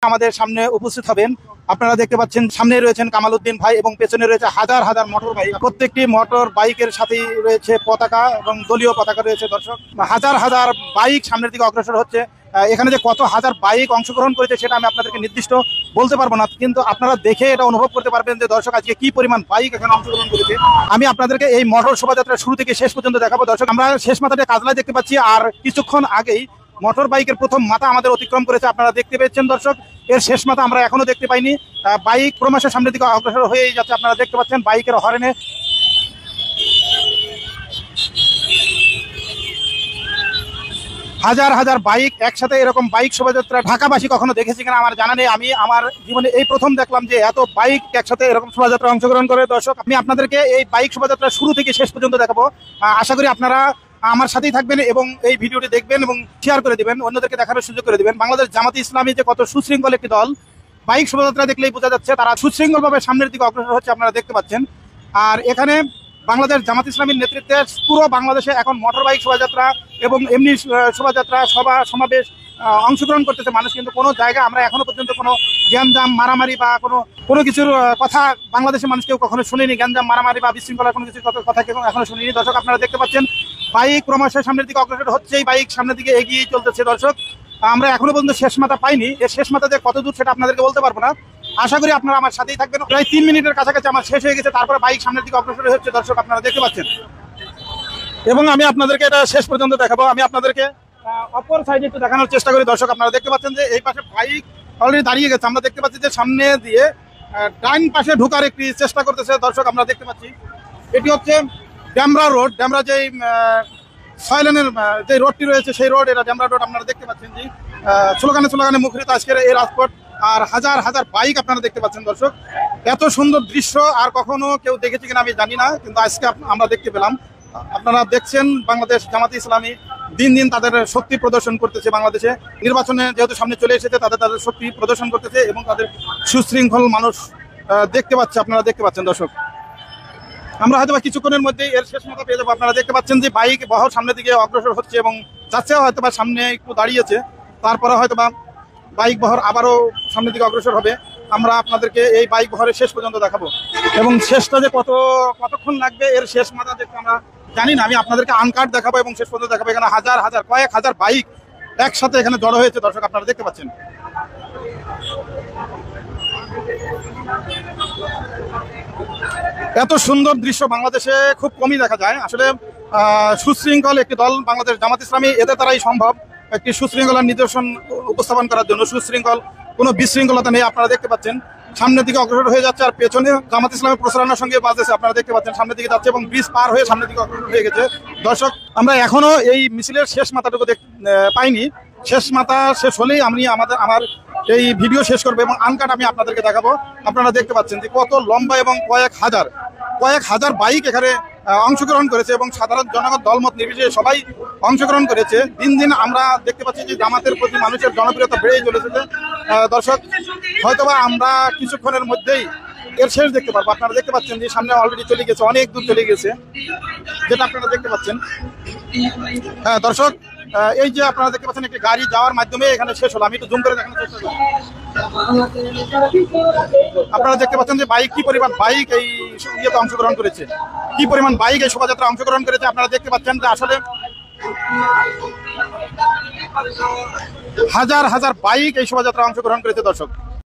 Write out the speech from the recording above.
আমাদের সামনে উপস্থিত হবেন। আপনারা দেখতে পাচ্ছেন সামনে রয়েছেন কামাল উদ্দিন ভাই এবং পেছনে রয়েছে হাজার হাজার মোটর বাইক। প্রত্যেকটি মোটর বাইকের সাথেই রয়েছে পতাকা এবং দলীয় পতাকা রয়েছে। দর্শক, হাজার হাজার বাইক সামনের দিকে অগ্রসর হচ্ছে। এখানে যে কত হাজার বাইক অংশগ্রহণ করেছে সেটা আমি আপনাদেরকে নির্দিষ্ট বলতে পারবো না, কিন্তু আপনারা দেখে এটা অনুভব করতে পারবেন যে দর্শক আজকে কি পরিমাণ বাইক এখানে অংশগ্রহণ করেছে। আমি আপনাদেরকে এই মোটর শোভাযাত্রা শুরু থেকে শেষ পর্যন্ত দেখাবো। দর্শক, আমরা শেষ মাথাটা কাজলায় দেখতে পাচ্ছি, আর কিছুক্ষণ আগেই মোটর বাইকের প্রথম মাথা আমাদের অতিক্রম করেছে। আপনারা দেখতে পেয়েছেন দর্শক, এর শেষ মাথা আমরা এখনো দেখতে পাইনি। বাইক ক্রমশ সামনের দিকে অগ্রসর হয়েই যাচ্ছে। আপনারা দেখতে পাচ্ছেন বাইকের হরেনে হাজার হাজার বাইক একসাথে। এরকম বাইক শোভাযাত্রা ঢাকাবাসী কখনো দেখেছি কিনা আমার জানা নেই। আমি আমার জীবনে এই প্রথম দেখলাম যে এত বাইক একসাথে এরকম শোভাযাত্রা অংশগ্রহণ করে। দর্শক, আমি আপনাদেরকে এই বাইক শোভাযাত্রা শুরু থেকে শেষ পর্যন্ত দেখাবো। আশা করি আপনারা আমার সাথেই থাকবেন এবং এই ভিডিওটি দেখবেন এবং শেয়ার করে দিবেন, অন্যদেরকে দেখানোর সুযোগ করে দিবেন। বাংলাদেশ জামাতে ইসলামী যে কত সুশৃঙ্খল একটি দল, বাইক শোভাযাত্রা দেখলেই বোঝা যাচ্ছে তারা সুশৃঙ্খলভাবে সামনের দিকে অগ্রসর হচ্ছে। আপনারা দেখতে পাচ্ছেন। আর এখানে বাংলাদেশ জামাত ইসলামীর নেতৃত্বে পুরো বাংলাদেশে এখন মোটর বাইক শোভাযাত্রা এবং এমনি শোভাযাত্রা সভা সমাবেশ অংশগ্রহণ করতেছে মানুষ। কিন্তু কোনো জায়গায় আমরা এখনো পর্যন্ত কোনো গ্যাঞ্জাম মারামারি বা কোনো কিছুর কথা বাংলাদেশের মানুষ কেউ কখনো শুনিনি। গ্যাঞ্জাম মারামারি বা বিশৃঙ্খলা কোনো কিছুর কথা কেউ এখনো শুনিনি। দর্শক, আপনারা দেখতে পাচ্ছেন বাইক ক্রমশ সামনের দিকে অগ্রসর হচ্ছেই, বাইক সামনের দিকে এগিয়ে চলতেছে। দর্শক, আমরা এখনো পর্যন্ত শেষ মাথা পাইনি। এর শেষ মাথা যে কত দূর সেটা আপনাদেরকে বলতে পারবো না। আশা করি আপনারা আমার সাথেই থাকবেন। প্রায় 3 মিনিটের কাছাকাছি আমার শেষ হয়ে গেছে, তারপরে বাইক সামনের দিকে অগ্রসর হচ্ছে। দর্শক, আপনারা দেখতে পাচ্ছেন এবং আমি আপনাদেরকে এটা শেষ পর্যন্ত দেখাবো। আমি আপনাদেরকে অপর সাইডে একটু দেখানোর চেষ্টা করি। দর্শক, আপনারা দেখতে পাচ্ছেন যে এই পাশে বাইক অলরেডি দাঁড়িয়ে গেছে। আমরা দেখতে পাচ্ছি যে সামনে দিয়ে ডাইন পাশে ঢোকার একটি চেষ্টা করতেছে। দর্শক, আমরা দেখতে পাচ্ছি এটি হচ্ছে ড্যামরা রোড। ড্যামরা যেই 6 লেনের যে রোডটি রয়েছে সেই রোড, এটা ড্যামরা রোড। আপনারা দেখতে পাচ্ছেন যে স্লোগানে মুখরিত আজকের এই রাজপথ, আর হাজার হাজার বাইক আপনারা দেখতে পাচ্ছেন। দর্শক, এত সুন্দর দৃশ্য আর কখনো কেউ দেখেছে কিনা আমি জানি না, কিন্তু আজকে আমরা দেখতে পেলাম। আপনারা দেখছেন বাংলাদেশ জামাতে ইসলামী দিন দিন তাদের শক্তি প্রদর্শন করতেছে। বাংলাদেশে নির্বাচনে যেহেতু সামনে চলে এসেছে, তাদের শক্তি প্রদর্শন করতেছে এবং তাদের সুশৃঙ্খল মানুষ দেখতে পাচ্ছে। আপনারা দেখতে পাচ্ছেন। দর্শক, আমরা হয়তো বা কিছুক্ষণের মধ্যেই এর শেষ মাথা পেয়ে যাবো। আপনারা দেখতে পাচ্ছেন যে বাইক বহর সামনের দিকে অগ্রসর হচ্ছে এবং যাচ্ছে, হয়তো বা সামনে একটু দাঁড়িয়েছে, তারপরে হয়তো বা বাইক বহর আবারও সামনের দিকে অগ্রসর হবে। আমরা আপনাদেরকে এই বাইক বহরের শেষ পর্যন্ত দেখাবো এবং শেষটা যে কতক্ষণ লাগবে এর শেষ মাথা দেখতে আমরা জানি না। আমি আপনাদেরকে আনকাট দেখাবো এবং শেষ পর্যন্ত দেখাবো। এখানে হাজার হাজার কয়েক হাজার বাইক একসাথে এখানে জড়ো হয়েছে। দর্শক, আপনারা দেখতে পাচ্ছেন। এত সুন্দর দৃশ্য বাংলাদেশে খুব কমই দেখা যায়। আসলে সুশৃঙ্খল একটি দল বাংলাদেশ জামাত ইসলামী, এদের দ্বারাই সম্ভব একটি সুশৃঙ্খলার নিদর্শন উপস্থাপন করার জন্য। সুশৃঙ্খল কোনো বিশৃঙ্খলতা নেই। আপনারা দেখতে পাচ্ছেন সামনের দিকে অগ্রসর হয়ে যাচ্ছে, আর পেছনে জামাত ইসলামের প্রচারণার সঙ্গে বাজেছে। আপনারা দেখতে পাচ্ছেন সামনের দিকে যাচ্ছে এবং ব্রিজ পার হয়ে সামনের দিকে অগ্রসর হয়ে গেছে। দর্শক, আমরা এখনো এই মিছিলের শেষ মাথাটুকু পাইনি। শেষ মাথা শেষ হলেই আমি আমার এই ভিডিও শেষ করবো এবং আনকাট আমি আপনাদেরকে দেখাবো। আপনারা দেখতে পাচ্ছেন যে কত লম্বা এবং কয়েক হাজার বাইক এখানে অংশগ্রহণ করেছে এবং সাধারণ জনগণ দলমত নির্বিশেষে সবাই অংশগ্রহণ করেছে। দিন দিন আমরা দেখতে পাচ্ছি যে জামাতের প্রতি মানুষের জনপ্রিয়তা বেড়েই চলেছে। দর্শক, হয়তোবা আমরা কিছুক্ষণের মধ্যেই এর শেষ দেখতে পারবো। আপনারা দেখতে পাচ্ছেন যে সামনে অলরেডি চলে গেছে, অনেক দূর চলে গেছে, যেটা আপনারা দেখতে পাচ্ছেন। হ্যাঁ দর্শক, এই যে আপনারা দেখতে পাচ্ছেন একটি গাড়ি যাওয়ার মাধ্যমে এখানে শেষ হলো। আমি একটু জুম করে দেখানোর চেষ্টা করি। আপনারা দেখতে পাচ্ছেন যে বাইক কি পরিমাণ বাইক এই ইয়েতে অংশগ্রহণ করেছে, কি পরিমাণ বাইক এই শোভাযাত্রা অংশগ্রহণ করেছে। আপনারা দেখতে পাচ্ছেন যে আসলে হাজার হাজার বাইক এই শোভাযাত্রা অংশগ্রহণ করেছে। দর্শক,